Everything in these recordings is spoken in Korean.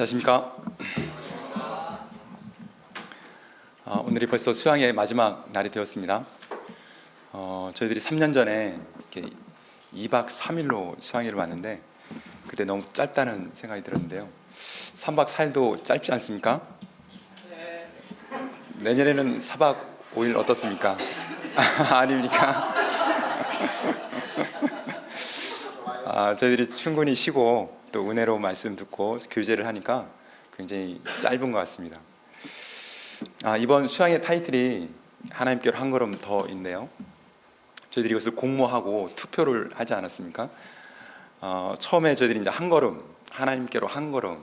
안녕하십니까. 오늘이 벌써 수양의 마지막 날이 되었습니다. 저희들이 3년 전에 이렇게 2박 3일로 수양회를 왔는데 그때 너무 짧다는 생각이 들었는데요. 3박 4일도 짧지 않습니까? 내년에는 4박 5일 어떻습니까? 아닙니까? 저희들이 충분히 쉬고 또 은혜로운 말씀 듣고 교제를 하니까 굉장히 짧은 것 같습니다. 이번 수양의 타이틀이 하나님께로 한 걸음 더 인데요. 저희들이 이것을 공모하고 투표를 하지 않았습니까? 처음에 저희들이 이제 한 걸음, 하나님께로 한 걸음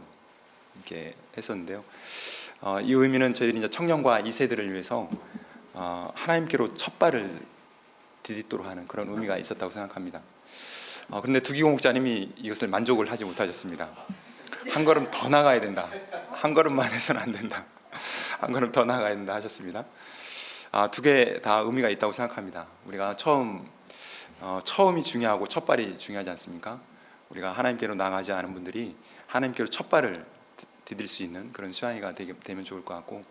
이렇게 했었는데요. 이 의미는 저희들이 이제 청년과 2세들을 위해서 하나님께로 첫 발을 디딛도록 하는 그런 의미가 있었다고 생각합니다. 그런데 두기공 목자님이 이것을 만족을 하지 못하셨습니다. 한 걸음 더 나가야 된다. 한 걸음만 해서는 안 된다. 한 걸음 더 나가야 된다 하셨습니다. 두 개 다 의미가 있다고 생각합니다. 우리가 처음이 중요하고 첫 발이 중요하지 않습니까? 우리가 하나님께로 나가지 않은 분들이 하나님께로 첫 발을 디딜 수 있는 그런 수양회가 되면 좋을 것 같고,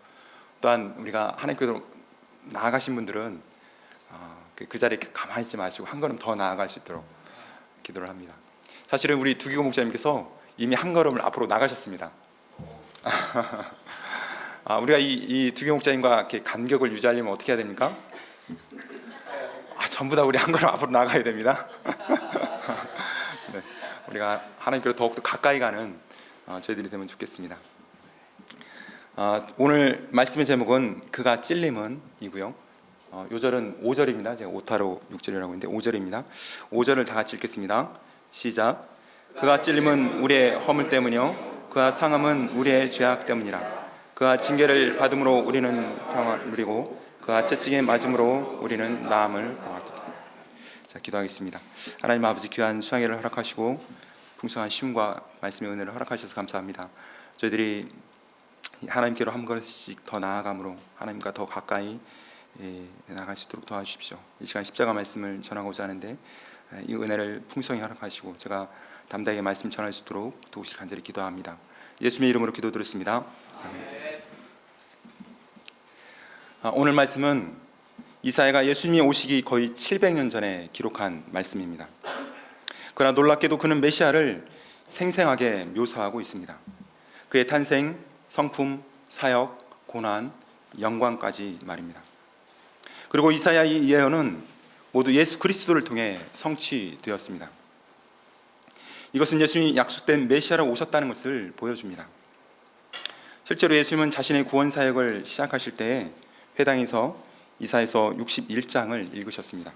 또한 우리가 하나님께로 나아가신 분들은 그 자리에 가만히 있지 마시고 한 걸음 더 나아갈 수 있도록 기도를 합니다. 사실은 우리 두기공 목사님께서 이미 한 걸음을 앞으로 나가셨습니다. 우리가 이 두기공 목사님과 이렇게 간격을 유지하려면 어떻게 해야 됩니까? 전부 다 우리 한 걸음 앞으로 나가야 됩니다. 네, 우리가 하나님께로 더욱더 가까이 가는 저희들이 되면 좋겠습니다. 오늘 말씀의 제목은 그가 찔림은 이고요. 요절은 5절입니다. 제가 오타로 6절이라고 했는데 5절입니다. 5절을 다 같이 읽겠습니다. 시작. 그가 찔림은 우리의 허물 때문이요 그가 상함은 우리의 죄악 때문이라. 그가 징계를 받음으로 우리는 평안을 누리고 그가 채찍에 맞음으로 우리는 나음을 보았다. 자, 기도하겠습니다. 하나님 아버지, 귀한 수양회를 허락하시고 풍성한 쉼과 말씀의 은혜를 허락하셔서 감사합니다. 저희들이 하나님께로 한 걸음씩 더 나아감으로 하나님과 더 가까이 나아갈 수 있도록 도와주십시오. 이 시간 십자가 말씀을 전하고자 하는데 이 은혜를 풍성히 허락하시고 제가 담대하게 말씀 전할 수 있도록 도우시길 간절히 기도합니다. 예수님의 이름으로 기도드렸습니다. 아멘. 오늘 말씀은 이사야가 예수님이 오시기 거의 700년 전에 기록한 말씀입니다. 그러나 놀랍게도 그는 메시아를 생생하게 묘사하고 있습니다. 그의 탄생, 성품, 사역, 고난, 영광까지 말입니다. 그리고 이사야의 예언은 모두 예수 그리스도를 통해 성취되었습니다. 이것은 예수님이 약속된 메시아로 오셨다는 것을 보여줍니다. 실제로 예수님은 자신의 구원 사역을 시작하실 때에 회당에서 이사야서 61장을 읽으셨습니다.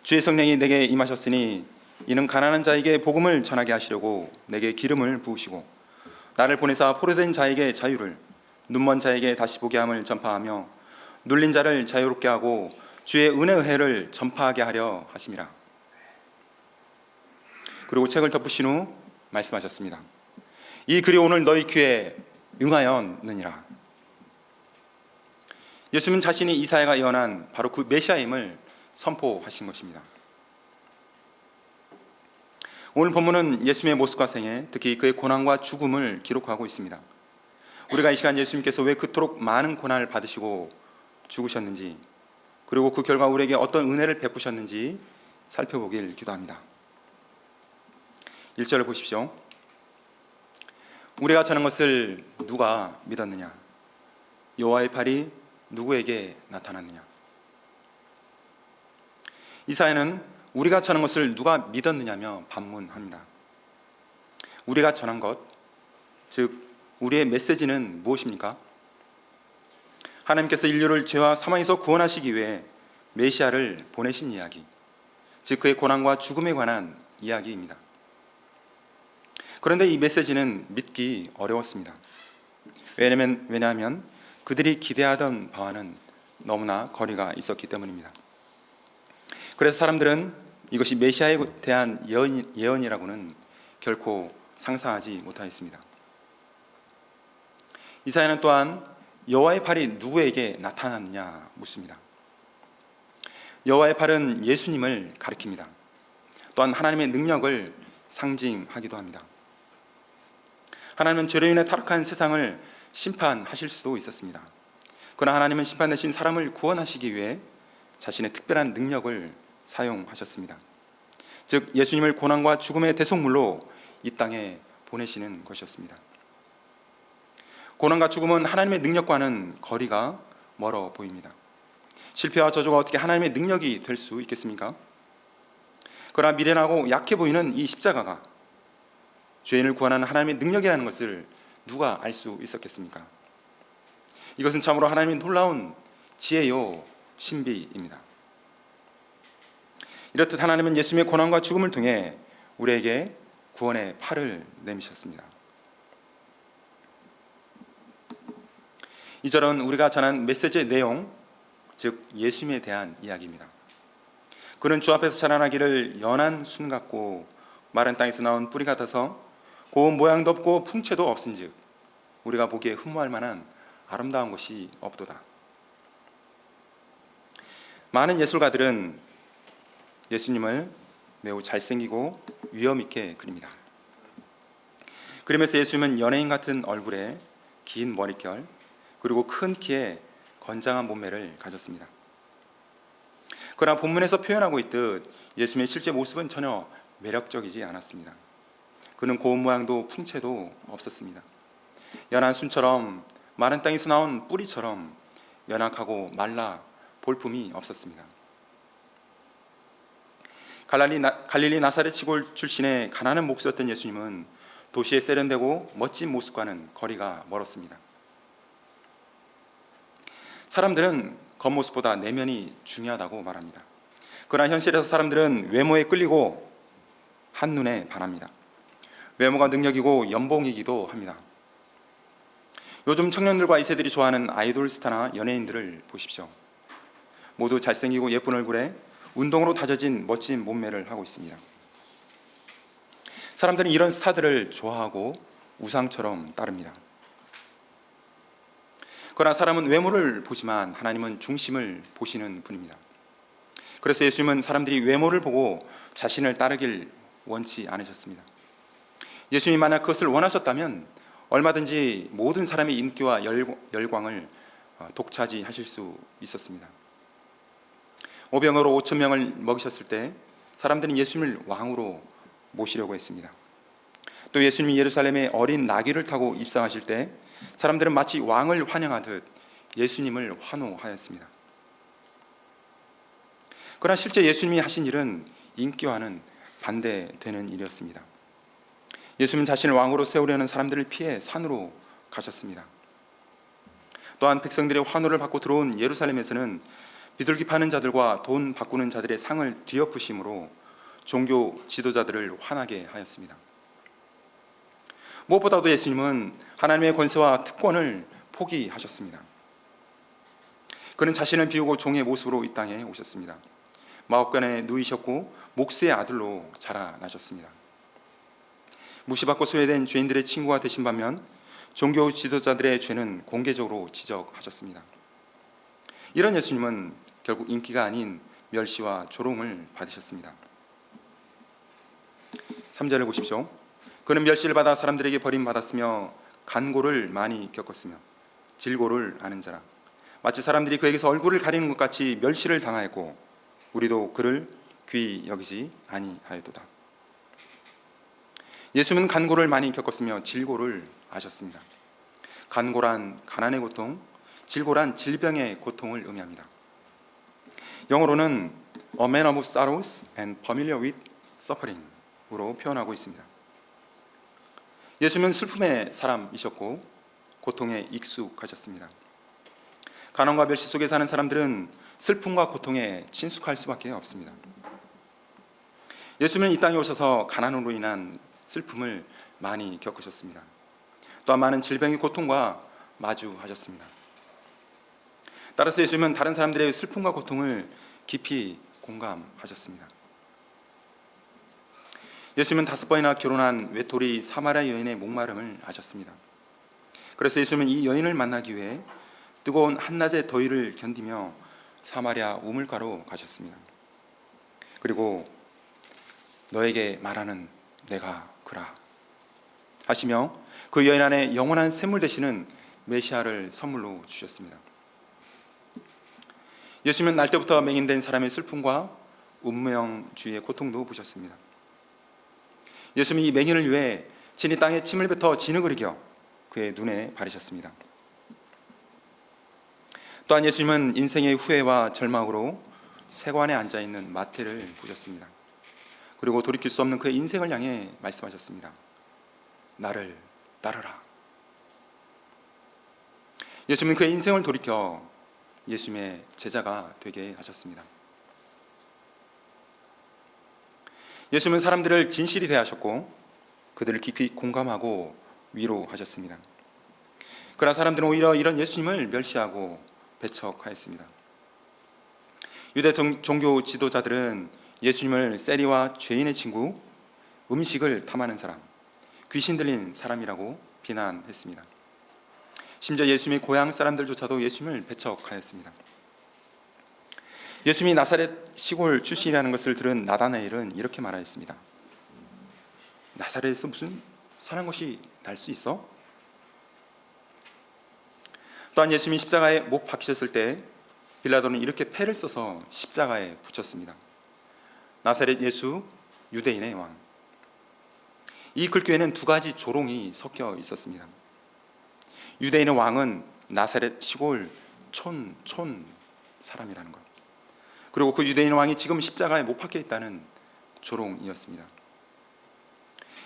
주의 성령이 내게 임하셨으니 이는 가난한 자에게 복음을 전하게 하시려고 내게 기름을 부으시고 나를 보내사 포로된 자에게 자유를, 눈먼 자에게 다시 보게 함을 전파하며 눌린 자를 자유롭게 하고 주의 은혜의 해를 전파하게 하려 하심이라. 그리고 책을 덮으신 후 말씀하셨습니다. 이 글이 오늘 너희 귀에 응하였느니라. 예수님은 자신이 이사야가 예언한 바로 그 메시아임을 선포하신 것입니다. 오늘 본문은 예수님의 모습과 생애, 특히 그의 고난과 죽음을 기록하고 있습니다. 우리가 이 시간 예수님께서 왜 그토록 많은 고난을 받으시고 죽으셨는지, 그리고 그 결과 우리에게 어떤 은혜를 베푸셨는지 살펴보길 기도합니다. 1절을 보십시오. 우리가 전한 것을 누가 믿었느냐? 여호와의 팔이 누구에게 나타났느냐? 이사야는 우리가 전한 것을 누가 믿었느냐며 반문합니다. 우리가 전한 것, 즉 우리의 메시지는 무엇입니까? 하나님께서 인류를 죄와 사망에서 구원하시기 위해 메시아를 보내신 이야기, 즉 그의 고난과 죽음에 관한 이야기입니다. 그런데 이 메시지는 믿기 어려웠습니다. 왜냐하면 그들이 기대하던 바와는 너무나 거리가 있었기 때문입니다. 그래서 사람들은 이것이 메시아에 대한 예언이라고는 결코 상상하지 못하였습니다. 이사야는 또한 여호와의 팔이 누구에게 나타났느냐 묻습니다. 여호와의 팔은 예수님을 가리킵니다. 또한 하나님의 능력을 상징하기도 합니다. 하나님은 죄로 인해 타락한 세상을 심판하실 수도 있었습니다. 그러나 하나님은 심판 대신 사람을 구원하시기 위해 자신의 특별한 능력을 사용하셨습니다. 즉 예수님을 고난과 죽음의 대속물로 이 땅에 보내시는 것이었습니다. 고난과 죽음은 하나님의 능력과는 거리가 멀어 보입니다. 실패와 저주가 어떻게 하나님의 능력이 될 수 있겠습니까? 그러나 미련하고 약해 보이는 이 십자가가 죄인을 구원하는 하나님의 능력이라는 것을 누가 알 수 있었겠습니까? 이것은 참으로 하나님의 놀라운 지혜요 신비입니다. 이렇듯 하나님은 예수님의 고난과 죽음을 통해 우리에게 구원의 팔을 내미셨습니다. 이 절은 우리가 전한 메시지의 내용, 즉 예수님에 대한 이야기입니다. 그는 주 앞에서 자라나기를 연한 순 같고 마른 땅에서 나온 뿌리 같아서 고운 모양도 없고 풍채도 없은즉 우리가 보기에 흠모할 만한 아름다운 것이 없도다. 많은 예술가들은 예수님을 매우 잘생기고 위엄 있게 그립니다. 그러면서 예수님은 연예인 같은 얼굴에 긴 머릿결 그리고 큰 키에 건장한 몸매를 가졌습니다. 그러나 본문에서 표현하고 있듯 예수님의 실제 모습은 전혀 매력적이지 않았습니다. 그는 고운 모양도 풍채도 없었습니다. 연한 순처럼 마른 땅에서 나온 뿌리처럼 연약하고 말라 볼품이 없었습니다. 갈릴리 나사렛 시골 출신의 가난한 목수였던 예수님은 도시의 세련되고 멋진 모습과는 거리가 멀었습니다. 사람들은 겉모습보다 내면이 중요하다고 말합니다. 그러나 현실에서 사람들은 외모에 끌리고 한눈에 반합니다. 외모가 능력이고 연봉이기도 합니다. 요즘 청년들과 2세들이 좋아하는 아이돌 스타나 연예인들을 보십시오. 모두 잘생기고 예쁜 얼굴에 운동으로 다져진 멋진 몸매를 하고 있습니다. 사람들은 이런 스타들을 좋아하고 우상처럼 따릅니다. 그러나 사람은 외모를 보지만 하나님은 중심을 보시는 분입니다. 그래서 예수님은 사람들이 외모를 보고 자신을 따르길 원치 않으셨습니다. 예수님이 만약 그것을 원하셨다면 얼마든지 모든 사람의 인기와 열광을 독차지하실 수 있었습니다. 오병으로 5천 명을 먹이셨을 때 사람들은 예수님을 왕으로 모시려고 했습니다. 또 예수님이 예루살렘에 어린 나귀를 타고 입성하실 때 사람들은 마치 왕을 환영하듯 예수님을 환호하였습니다. 그러나 실제 예수님이 하신 일은 인기와는 반대되는 일이었습니다. 예수님은 자신을 왕으로 세우려는 사람들을 피해 산으로 가셨습니다. 또한 백성들의 환호를 받고 들어온 예루살렘에서는 비둘기 파는 자들과 돈 바꾸는 자들의 상을 뒤엎으심으로 종교 지도자들을 화나게 하였습니다. 무엇보다도 예수님은 하나님의 권세와 특권을 포기하셨습니다. 그는 자신을 비우고 종의 모습으로 이 땅에 오셨습니다. 마옥간에 누이셨고 목수의 아들로 자라나셨습니다. 무시받고 소외된 죄인들의 친구가 되신 반면 종교 지도자들의 죄는 공개적으로 지적하셨습니다. 이런 예수님은 결국 인기가 아닌 멸시와 조롱을 받으셨습니다. 3절을 보십시오. 그는 멸시를 받아 사람들에게 버림받았으며 간고를 많이 겪었으며 질고를 아는 자라. 마치 사람들이 그에게서 얼굴을 가리는 것 같이 멸시를 당하였고 우리도 그를 귀히 여기지 아니하였도다. 예수님은 간고를 많이 겪었으며 질고를 아셨습니다. 간고란 가난의 고통, 질고란 질병의 고통을 의미합니다. 영어로는 A man of sorrows and familiar with suffering으로 표현하고 있습니다. 예수님은 슬픔의 사람이셨고 고통에 익숙하셨습니다. 가난과 멸시 속에 사는 사람들은 슬픔과 고통에 친숙할 수밖에 없습니다. 예수님은 이 땅에 오셔서 가난으로 인한 슬픔을 많이 겪으셨습니다. 또한 많은 질병의 고통과 마주하셨습니다. 따라서 예수님은 다른 사람들의 슬픔과 고통을 깊이 공감하셨습니다. 예수님은 5번이나 결혼한 외톨이 사마리아 여인의 목마름을 아셨습니다. 그래서 예수님은 이 여인을 만나기 위해 뜨거운 한낮의 더위를 견디며 사마리아 우물가로 가셨습니다. 그리고 너에게 말하는 내가 그라. 하시며 그 여인 안에 영원한 샘물 되시는 메시아를 선물로 주셨습니다. 예수님은 날 때부터 맹인된 사람의 슬픔과 운명주의의 고통도 보셨습니다. 예수님이 이 맹인을 위해 친히 땅에 침을 뱉어 진흙을 이겨 그의 눈에 바르셨습니다. 또한 예수님은 인생의 후회와 절망으로 세관에 앉아있는 마태를 보셨습니다. 그리고 돌이킬 수 없는 그의 인생을 향해 말씀하셨습니다. 나를 따르라. 예수님은 그의 인생을 돌이켜 예수님의 제자가 되게 하셨습니다. 예수님은 사람들을 진실히 대하셨고 그들을 깊이 공감하고 위로하셨습니다. 그러나 사람들은 오히려 이런 예수님을 멸시하고 배척하였습니다. 유대 종교 지도자들은 예수님을 세리와 죄인의 친구, 음식을 탐하는 사람, 귀신 들린 사람이라고 비난했습니다. 심지어 예수님의 고향 사람들조차도 예수님을 배척하였습니다. 예수님이 나사렛 시골 출신이라는 것을 들은 나다나엘은 이렇게 말하였습니다. 나사렛에서 무슨 선한 것이 날 수 있어? 또한 예수님이 십자가에 못 박히셨을 때 빌라도는 이렇게 패를 써서 십자가에 붙였습니다. 나사렛 예수, 유대인의 왕. 이 글귀에는 두 가지 조롱이 섞여 있었습니다. 유대인의 왕은 나사렛 시골 촌 사람이라는 것, 그리고 그 유대인 왕이 지금 십자가에 못 박혀 있다는 조롱이었습니다.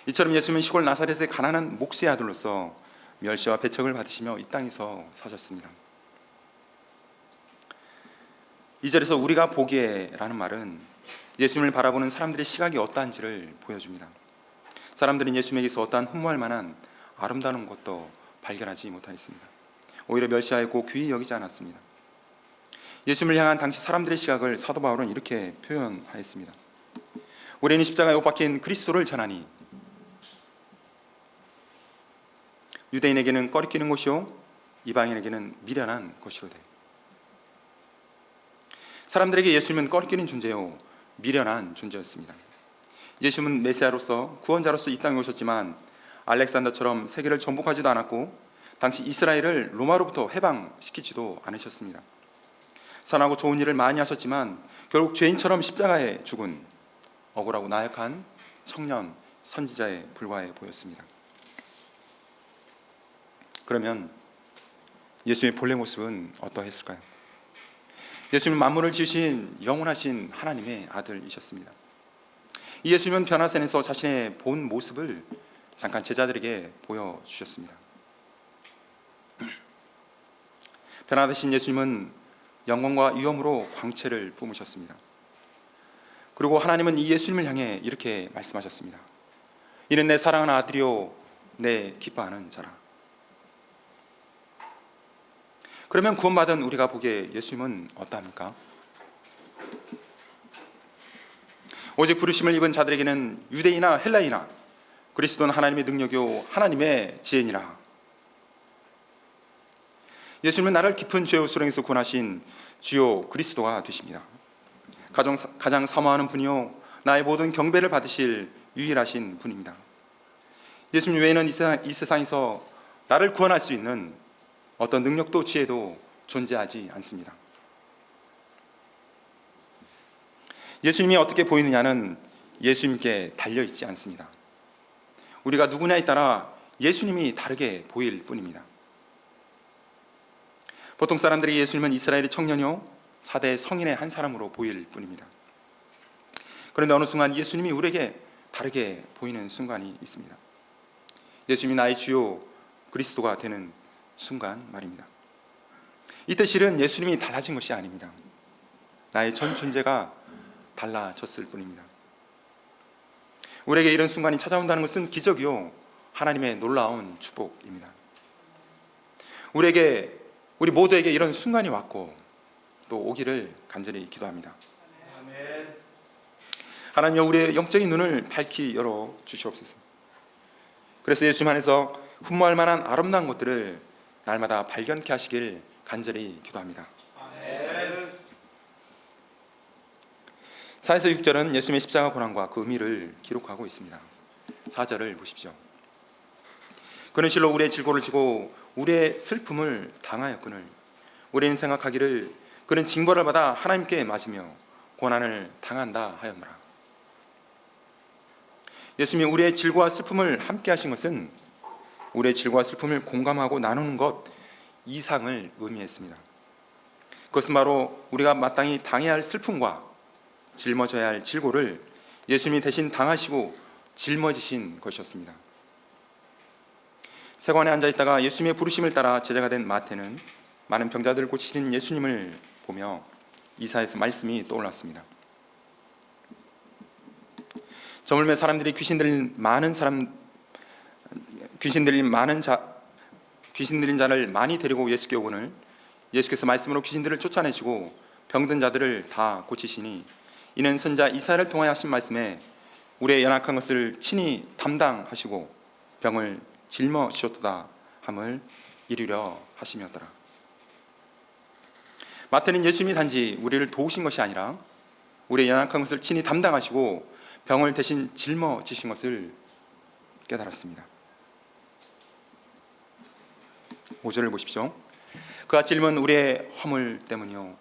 이처럼 예수님은 시골 나사렛의 가난한 목수의 아들로서 멸시와 배척을 받으시며 이 땅에서 사셨습니다. 2절에서 우리가 보기에라는 말은 예수님을 바라보는 사람들의 시각이 어떠한지를 보여줍니다. 사람들은 예수님에게서 어떠한 흠모할 만한 아름다운 것도 발견하지 못하였습니다. 오히려 멸시하였고 귀히 여기지 않았습니다. 예수님을 향한 당시 사람들의 시각을 사도 바울은 이렇게 표현하였습니다. 우리는 십자가에 못 박힌 그리스도를 전하니 유대인에게는 꺼리끼는 것이요 이방인에게는 미련한 것이로되. 사람들에게 예수님은 꺼리끼는 존재요 미련한 존재였습니다. 예수님은 메시아로서 구원자로서 이 땅에 오셨지만 알렉산더처럼 세계를 정복하지도 않았고 당시 이스라엘을 로마로부터 해방시키지도 않으셨습니다. 선하고 좋은 일을 많이 하셨지만 결국 죄인처럼 십자가에 죽은 억울하고 나약한 청년 선지자에 불과해 보였습니다. 그러면 예수님의 본래 모습은 어떠했을까요? 예수님은 만물을 지으신 영원하신 하나님의 아들이셨습니다. 이 예수님은 변화산에서 자신의 본 모습을 잠깐 제자들에게 보여주셨습니다. 변화되신 예수님은 영광과 위엄으로 광채를 뿜으셨습니다. 그리고 하나님은 이 예수님을 향해 이렇게 말씀하셨습니다. 이는 내 사랑하는 아들이요 내 기뻐하는 자라. 그러면 구원받은 우리가 보기에 예수님은 어떠합니까? 오직 부르심을 입은 자들에게는 유대이나 헬라이나 그리스도는 하나님의 능력이요 하나님의 지혜니라. 예수님은 나를 깊은 죄의 수렁에서 구원하신 주요 그리스도가 되십니다. 가장 사모하는 분이요 나의 모든 경배를 받으실 유일하신 분입니다. 예수님 외에는 이 세상에서 나를 구원할 수 있는 어떤 능력도 지혜도 존재하지 않습니다. 예수님이 어떻게 보이느냐는 예수님께 달려있지 않습니다. 우리가 누구냐에 따라 예수님이 다르게 보일 뿐입니다. 보통 사람들이 예수님은 이스라엘의 청년이요 4대 성인의 한 사람으로 보일 뿐입니다. 그런데 어느 순간 예수님이 우리에게 다르게 보이는 순간이 있습니다. 예수님이 나의 주요 그리스도가 되는 순간 말입니다. 이때 실은 예수님이 달라진 것이 아닙니다. 나의 전 존재가 달라졌을 뿐입니다. 우리에게 이런 순간이 찾아온다는 것은 기적이요 하나님의 놀라운 축복입니다. 우리 모두에게 이런 순간이 왔고 또 오기를 간절히 기도합니다. 하나님여 우리의 영적인 눈을 밝히 열어 주시옵소서. 그래서 예수님 안에서 흠모할 만한 아름다운 것들을 날마다 발견케 하시길 간절히 기도합니다. 4에서 6절은 예수님의 십자가 고난과 그 의미를 기록하고 있습니다. 4절을 보십시오. 그는 실로 우리의 질고를 지고 우리의 슬픔을 당하였거늘 우리는 생각하기를 그는 징벌을 받아 하나님께 맞으며 고난을 당한다 하였노라. 예수님이 우리의 질고와 슬픔을 함께 하신 것은 우리의 질고와 슬픔을 공감하고 나누는 것 이상을 의미했습니다. 그것은 바로 우리가 마땅히 당해야 할 슬픔과 짊어져야 할 질고를 예수님이 대신 당하시고 짊어지신 것이었습니다. 세관에 앉아있다가 예수님의 부르심을 따라 제자가 된 마태는 많은 병자들을 고치신 예수님을 보며 이사야서 말씀이 떠올랐습니다. 저물매 사람들이 귀신 들린 자를 많이 데리고 예수께 오거늘 예수께서 말씀으로 귀신들을 쫓아내시고 병든 자들을 다 고치시니 이는 선자 이사야를 통하여 하신 말씀에 우리의 연약한 것을 친히 담당하시고 병을 짊어지셨도다 함을 이루려 하심이었더라. 마태는 예수님이 단지 우리를 도우신 것이 아니라 우리의 연약한 것을 친히 담당하시고 병을 대신 짊어지신 것을 깨달았습니다. 5절을 보십시오. 그가 찔림은 우리의 화물 때문이요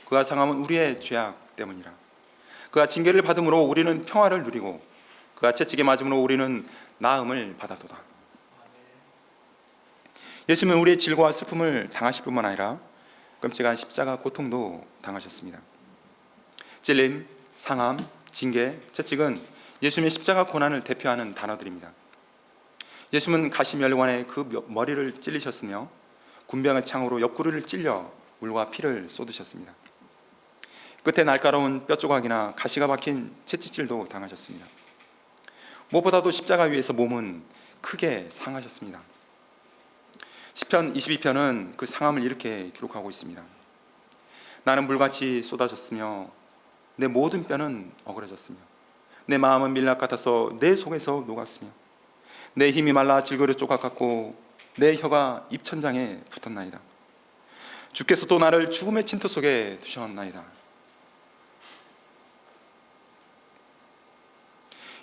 그가 상함은 우리의 죄악 때문이라. 그가 징계를 받음으로 우리는 평화를 누리고 그가 채찍에 맞음으로 우리는 나음을 받았도다. 예수님은 우리의 질고와 슬픔을 당하실 뿐만 아니라 끔찍한 십자가 고통도 당하셨습니다. 찔림, 상함, 징계, 채찍은 예수님의 십자가 고난을 대표하는 단어들입니다. 예수님은 가시면류관에 그 머리를 찔리셨으며 군병의 창으로 옆구리를 찔려 물과 피를 쏟으셨습니다. 끝에 날카로운 뼈조각이나 가시가 박힌 채찍질도 당하셨습니다. 무엇보다도 십자가 위에서 몸은 크게 상하셨습니다. 시편 22편은 그 상함을 이렇게 기록하고 있습니다. 나는 물같이 쏟아졌으며 내 모든 뼈는 어그러졌으며 내 마음은 밀랍 같아서 내 속에서 녹았으며 내 힘이 말라 질그릇 조각 같고 내 혀가 입천장에 붙었나이다. 주께서 또 나를 죽음의 침투 속에 두셨나이다.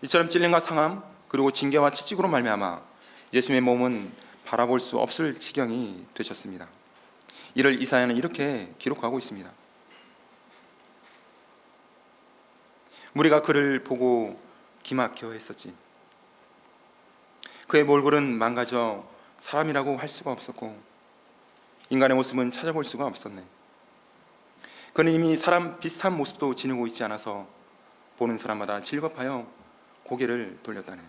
이처럼 찔림과 상함 그리고 징계와 채찍으로 말미암아 예수님의 몸은 바라볼 수 없을 지경이 되셨습니다. 이를 이사야는 이렇게 기록하고 있습니다. 무리가 그를 보고 기막혀 했었지. 그의 몰골은 망가져 사람이라고 할 수가 없었고 인간의 모습은 찾아볼 수가 없었네. 그는 이미 사람 비슷한 모습도 지니고 있지 않아서 보는 사람마다 질겁하여 고개를 돌렸다네.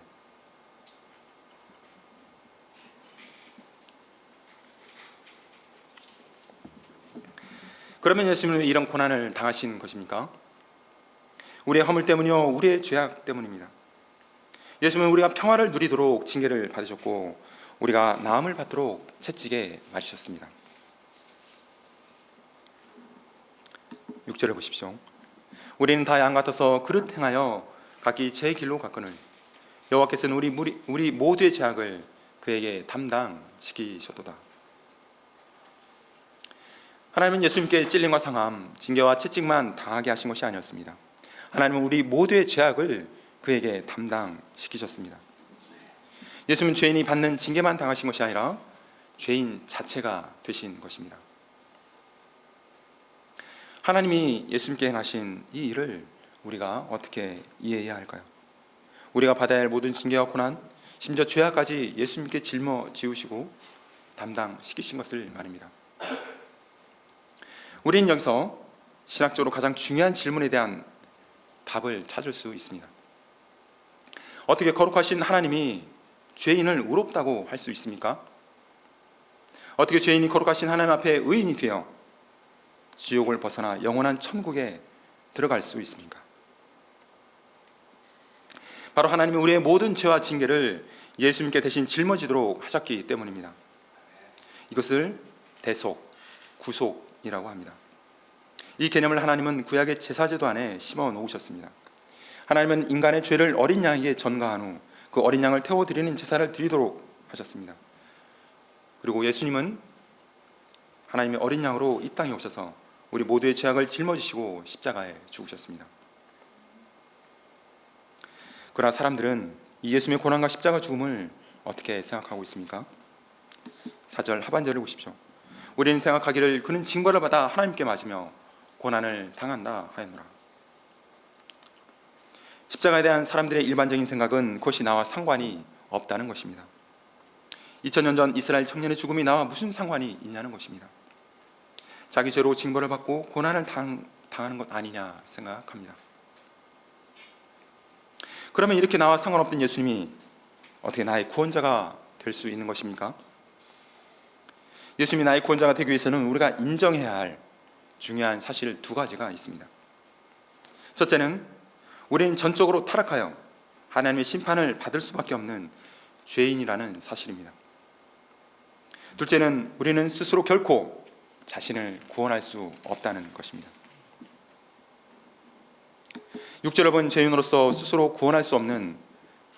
그러면 예수님은 왜 이런 고난을 당하신 것입니까? 우리의 허물 때문이요 우리의 죄악 때문입니다. 예수님은 우리가 평화를 누리도록 징계를 받으셨고 우리가 나음을 받도록 채찍에 맞으셨습니다. 6절을 보십시오. 우리는 다 양 같아서 그릇 행하여 각기 제 길로 갔거늘 여호와께서는 우리 모두의 죄악을 그에게 담당시키셨도다. 하나님은 예수님께 찔림과 상함, 징계와 채찍만 당하게 하신 것이 아니었습니다. 하나님은 우리 모두의 죄악을 그에게 담당시키셨습니다. 예수님은 죄인이 받는 징계만 당하신 것이 아니라 죄인 자체가 되신 것입니다. 하나님이 예수님께 행하신 이 일을 우리가 어떻게 이해해야 할까요? 우리가 받아야 할 모든 징계와 고난, 심지어 죄악까지 예수님께 짊어지우시고 담당시키신 것을 말입니다. 우리는 여기서 신학적으로 가장 중요한 질문에 대한 답을 찾을 수 있습니다. 어떻게 거룩하신 하나님이 죄인을 의롭다고 할 수 있습니까? 어떻게 죄인이 거룩하신 하나님 앞에 의인이 되어 지옥을 벗어나 영원한 천국에 들어갈 수 있습니까? 바로 하나님이 우리의 모든 죄와 징계를 예수님께 대신 짊어지도록 하셨기 때문입니다. 이것을 대속, 구속이라고 합니다. 이 개념을 하나님은 구약의 제사제도 안에 심어 놓으셨습니다. 하나님은 인간의 죄를 어린 양에게 전가한 후 그 어린 양을 태워드리는 제사를 드리도록 하셨습니다. 그리고 예수님은 하나님의 어린 양으로 이 땅에 오셔서 우리 모두의 죄악을 짊어지시고 십자가에 죽으셨습니다. 그러나 사람들은 이 예수님의 고난과 십자가 죽음을 어떻게 생각하고 있습니까? 4절 하반절을 보십시오. 우리는 생각하기를 그는 징벌을 받아 하나님께 맞으며 고난을 당한다 하였노라. 십자가에 대한 사람들의 일반적인 생각은 그것이 나와 상관이 없다는 것입니다. 2000년 전 이스라엘 청년의 죽음이 나와 무슨 상관이 있냐는 것입니다. 자기 죄로 징벌을 받고 고난을 당하는 것 아니냐 생각합니다. 그러면 이렇게 나와 상관없던 예수님이 어떻게 나의 구원자가 될 수 있는 것입니까? 예수님이 나의 구원자가 되기 위해서는 우리가 인정해야 할 중요한 사실 두 가지가 있습니다. 첫째는 우리는 전적으로 타락하여 하나님의 심판을 받을 수밖에 없는 죄인이라는 사실입니다. 둘째는 우리는 스스로 결코 자신을 구원할 수 없다는 것입니다. 6절을 본 죄인으로서 스스로 구원할 수 없는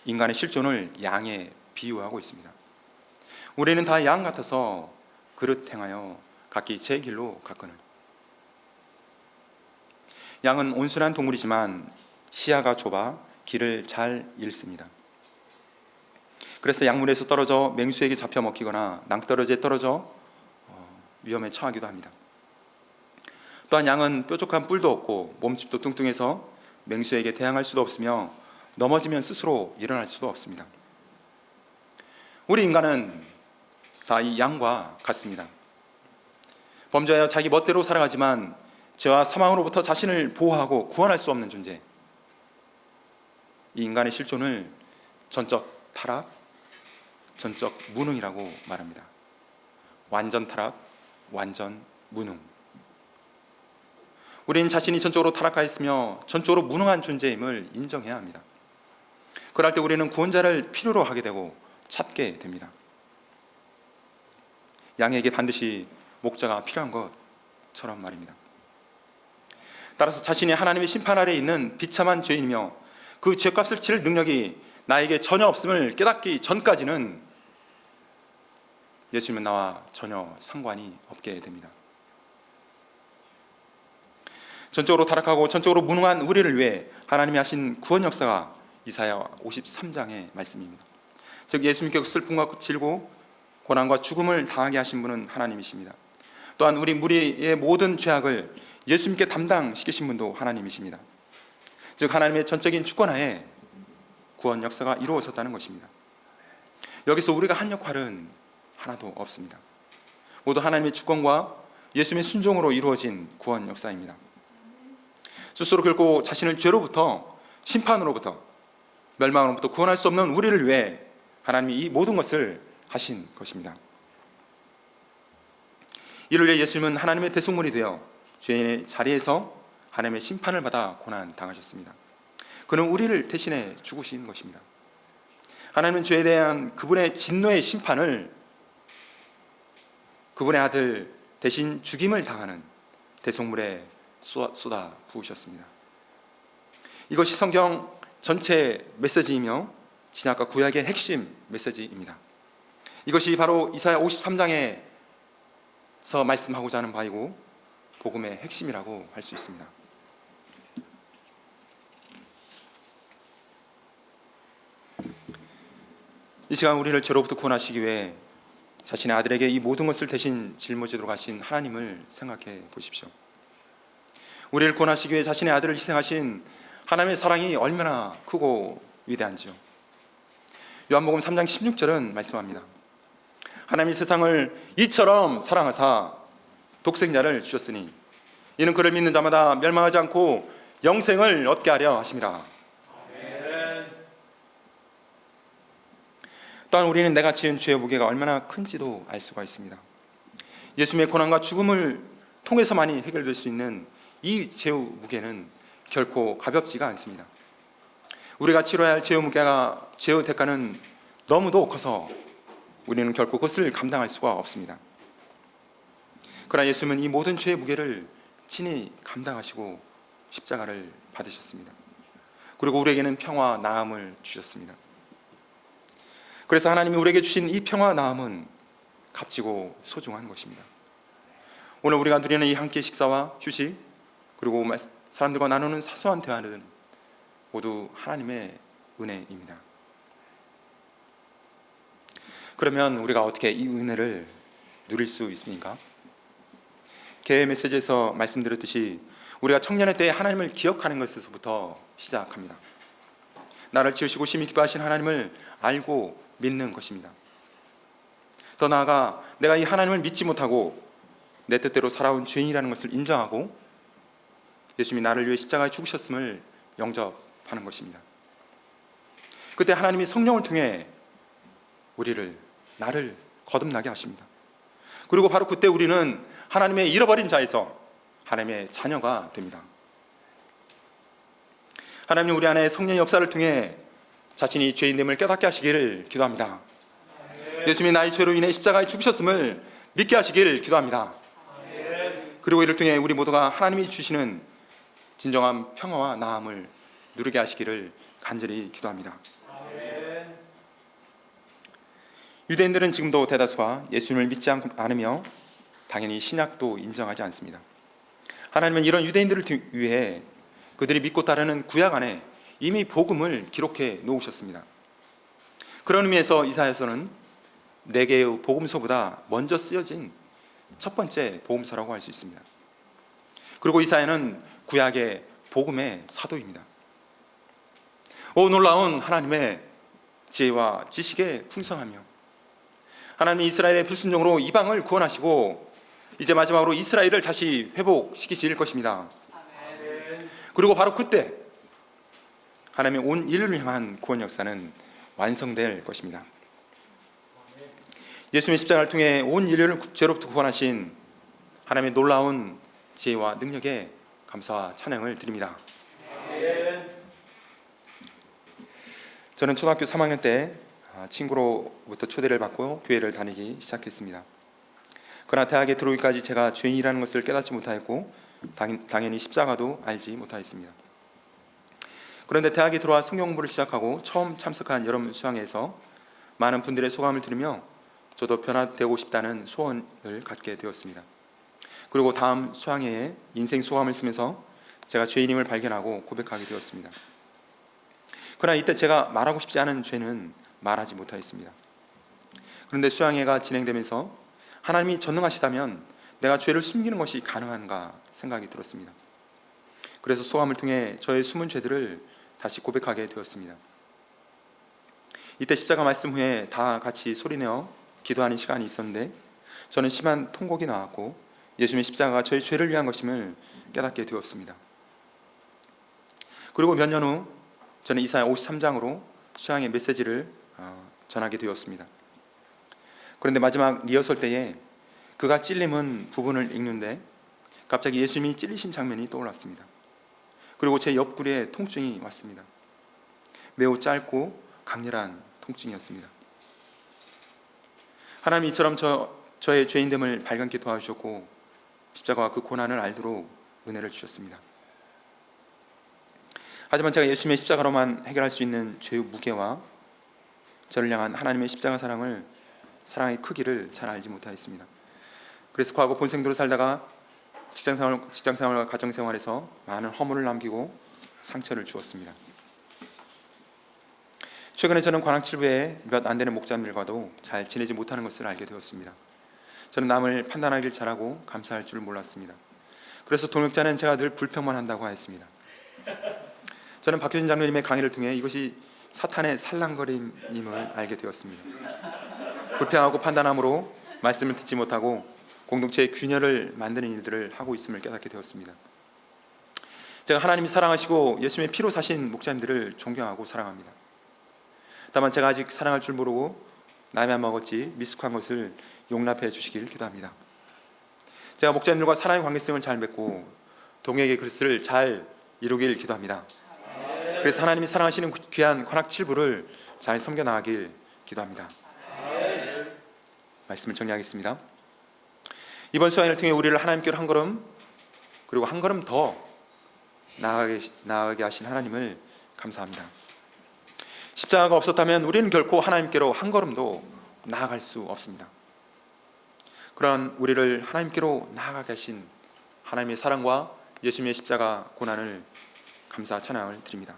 인간의 실존을 양에 비유하고 있습니다. 우리는 다 양 같아서 그릇 행하여 각기 제 길로 갔거늘. 양은 온순한 동물이지만 시야가 좁아 길을 잘 잃습니다. 그래서 약물에서 떨어져 맹수에게 잡혀 먹히거나 낭떠러지에 떨어져 위험에 처하기도 합니다. 또한 양은 뾰족한 뿔도 없고 몸집도 뚱뚱해서 맹수에게 대항할 수도 없으며 넘어지면 스스로 일어날 수도 없습니다. 우리 인간은 다 이 양과 같습니다. 범죄하여 자기 멋대로 살아가지만 죄와 사망으로부터 자신을 보호하고 구원할 수 없는 존재. 이 인간의 실존을 전적 타락, 전적 무능이라고 말합니다. 완전 타락, 완전 무능. 우리는 자신이 전적으로 타락하였으며 전적으로 무능한 존재임을 인정해야 합니다. 그럴 때 우리는 구원자를 필요로 하게 되고 찾게 됩니다. 양에게 반드시 목자가 필요한 것처럼 말입니다. 따라서 자신이 하나님의 심판 아래에 있는 비참한 죄인이며 그 죄값을 치를 능력이 나에게 전혀 없음을 깨닫기 전까지는 예수님은 나와 전혀 상관이 없게 됩니다. 전적으로 타락하고 전적으로 무능한 우리를 위해 하나님이 하신 구원 역사가 이사야 53장의 말씀입니다. 즉 예수님께서 슬픔과 질고 고난과 죽음을 당하게 하신 분은 하나님이십니다. 또한 우리 무리의 모든 죄악을 예수님께 담당시키신 분도 하나님이십니다. 즉 하나님의 전적인 주권하에 구원 역사가 이루어졌다는 것입니다. 여기서 우리가 한 역할은 하나도 없습니다. 모두 하나님의 주권과 예수님의 순종으로 이루어진 구원 역사입니다. 스스로 결코 자신을 죄로부터, 심판으로부터, 멸망으로부터 구원할 수 없는 우리를 위해 하나님이 이 모든 것을 하신 것입니다. 이를 위해 예수님은 하나님의 대속물이 되어 죄인의 자리에서 하나님의 심판을 받아 고난 당하셨습니다. 그는 우리를 대신해 죽으신 것입니다. 하나님은 죄에 대한 그분의 진노의 심판을 그분의 아들 대신 죽임을 당하는 대속물에 쏟아 부으셨습니다. 이것이 성경 전체 메시지이며 신약과 구약의 핵심 메시지입니다. 이것이 바로 이사야 53장에서 말씀하고자 하는 바이고 복음의 핵심이라고 할 수 있습니다. 이 시간 우리를 죄로부터 구원하시기 위해 자신의 아들에게 이 모든 것을 대신 짊어지도록 하신 하나님을 생각해 보십시오. 우리를 구원하시기 위해 자신의 아들을 희생하신 하나님의 사랑이 얼마나 크고 위대한지요. 요한복음 3장 16절은 말씀합니다. 하나님이 세상을 이처럼 사랑하사 독생자를 주셨으니 이는 그를 믿는 자마다 멸망하지 않고 영생을 얻게 하려 하심이라. 또한 우리는 내가 지은 죄의 무게가 얼마나 큰지도 알 수가 있습니다. 예수님의 고난과 죽음을 통해서만이 해결될 수 있는 이 죄의 무게는 결코 가볍지가 않습니다. 우리가 치러야 할 죄의 무게가, 죄의 대가는 너무도 커서 우리는 결코 그것을 감당할 수가 없습니다. 그러나 예수님은 이 모든 죄의 무게를 친히 감당하시고 십자가를 받으셨습니다. 그리고 우리에게는 평화와 나음을 주셨습니다. 그래서 하나님이 우리에게 주신 이 평화와 나음은 값지고 소중한 것입니다. 오늘 우리가 누리는 이 함께 식사와 휴식, 그리고 사람들과 나누는 사소한 대화는 모두 하나님의 은혜입니다. 그러면 우리가 어떻게 이 은혜를 누릴 수 있습니까? 개회 메시지에서 말씀드렸듯이 우리가 청년의 때에 하나님을 기억하는 것에서부터 시작합니다. 나를 지으시고 심히 기뻐하신 하나님을 알고 믿는 것입니다. 더 나아가 내가 이 하나님을 믿지 못하고 내 뜻대로 살아온 죄인이라는 것을 인정하고 예수님이 나를 위해 십자가에 죽으셨음을 영접하는 것입니다. 그때 하나님이 성령을 통해 나를 거듭나게 하십니다. 그리고 바로 그때 우리는 하나님의 잃어버린 자에서 하나님의 자녀가 됩니다. 하나님 우리 안에 성령의 역사를 통해 자신이 죄인됨을 깨닫게 하시기를 기도합니다. 예수님이 나의 죄로 인해 십자가에 죽으셨음을 믿게 하시기를 기도합니다. 그리고 이를 통해 우리 모두가 하나님이 주시는 진정한 평화와 나음을 누리게 하시기를 간절히 기도합니다. 유대인들은 지금도 대다수가 예수님을 믿지 않으며 당연히 신약도 인정하지 않습니다. 하나님은 이런 유대인들을 위해 그들이 믿고 따르는 구약 안에 이미 복음을 기록해 놓으셨습니다. 그런 의미에서 이사야서는 4개의 복음서보다 먼저 쓰여진 첫 번째 복음서라고 할 수 있습니다. 그리고 이사야는 구약의 복음의 사도입니다. 오 놀라운 하나님의 지혜와 지식에 풍성하며 하나님이 이스라엘의 불순종으로 이방을 구원하시고 이제 마지막으로 이스라엘을 다시 회복시키실 것입니다. 그리고 바로 그때 하나님의 온 인류를 향한 구원 역사는 완성될 것입니다. 예수님의 십자가를 통해 온 인류를 죄로부터 구원하신 하나님의 놀라운 지혜와 능력에 감사와 찬양을 드립니다. 저는 초등학교 3학년 때 친구로부터 초대를 받고 교회를 다니기 시작했습니다. 그러나 대학에 들어오기까지 제가 죄인이라는 것을 깨닫지 못하였고 당연히 십자가도 알지 못하였습니다. 그런데 대학에 들어와 성경 공부를 시작하고 처음 참석한 여름 수양회에서 많은 분들의 소감을 들으며 저도 변화되고 싶다는 소원을 갖게 되었습니다. 그리고 다음 수양회에 인생 소감을 쓰면서 제가 죄인임을 발견하고 고백하게 되었습니다. 그러나 이때 제가 말하고 싶지 않은 죄는 말하지 못하였습니다. 그런데 수양회가 진행되면서 하나님이 전능하시다면 내가 죄를 숨기는 것이 가능한가 생각이 들었습니다. 그래서 소감을 통해 저의 숨은 죄들을 다시 고백하게 되었습니다. 이때 십자가 말씀 후에 다 같이 소리내어 기도하는 시간이 있었는데 저는 심한 통곡이 나왔고 예수님의 십자가가 저의 죄를 위한 것임을 깨닫게 되었습니다. 그리고 몇 년 후 저는 이사야 53장으로 수양의 메시지를 전하게 되었습니다. 그런데 마지막 리허설 때에 그가 찔림은 부분을 읽는데 갑자기 예수님이 찔리신 장면이 떠올랐습니다. 그리고 제 옆구리에 통증이 왔습니다. 매우 짧고 강렬한 통증이었습니다. 하나님이 이처럼 저의 죄인됨을 발견케 도와주셨고 십자가와 그 고난을 알도록 은혜를 주셨습니다. 하지만 제가 예수님의 십자가로만 해결할 수 있는 죄의 무게와 저를 향한 하나님의 십자가 사랑의 크기를 잘 알지 못하였습니다. 그래서 과거 본생도로 살다가 직장생활과 가정생활에서 많은 허물을 남기고 상처를 주었습니다. 최근에 저는 관악칠부에 몇 안 되는 목자님들과도 잘 지내지 못하는 것을 알게 되었습니다. 저는 남을 판단하기를 잘하고 감사할 줄 몰랐습니다. 그래서 동역자는 제가 늘 불평만 한다고 하였습니다. 저는 박효진 장로님의 강의를 통해 이것이 사탄의 살랑거림임을 알게 되었습니다. 불평하고 판단함으로 말씀을 듣지 못하고 공동체의 균열을 만드는 일들을 하고 있음을 깨닫게 되었습니다. 제가 하나님이 사랑하시고 예수님의 피로 사신 목자님들을 존경하고 사랑합니다. 다만 제가 아직 사랑할 줄 모르고 나이만 먹었지 미숙한 것을 용납해 주시길 기도합니다. 제가 목자님들과 사랑의 관계성을 잘 맺고 동역의 그릇을 잘 이루길 기도합니다. 그래서 하나님이 사랑하시는 귀한 관악칠부를 잘 섬겨나가길 기도합니다. 말씀을 정리하겠습니다. 이번 수양회를 통해 우리를 하나님께로 한 걸음 그리고 한 걸음 더 나아가게 하신 하나님을 감사합니다. 십자가가 없었다면 우리는 결코 하나님께로 한 걸음도 나아갈 수 없습니다. 그러한 우리를 하나님께로 나아가게 하신 하나님의 사랑과 예수님의 십자가 고난을 감사 찬양을 드립니다.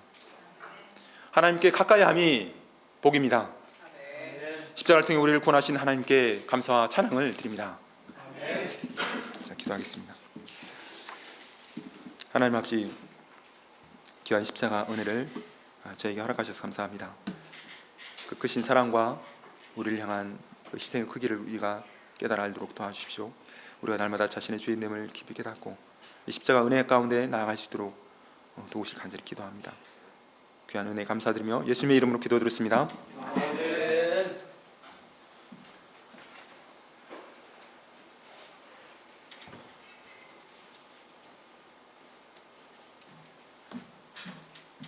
하나님께 가까이 함이 복입니다. 십자가를 통해 우리를 구원하신 하나님께 감사와 찬양을 드립니다. 자, 기도하겠습니다. 하나님 아버지, 귀한 십자가 은혜를 저에게 허락하셔서 감사합니다. 그 크신 사랑과 우리를 향한 그 희생의 크기를 우리가 깨달아 알도록 도와주십시오. 우리가 날마다 자신의 죄됨을 깊이 깨닫고 이 십자가 은혜 가운데 나아갈 수 있도록 도우실 간절히 기도합니다. 귀한 은혜 감사드리며 예수님의 이름으로 기도드렸습니다.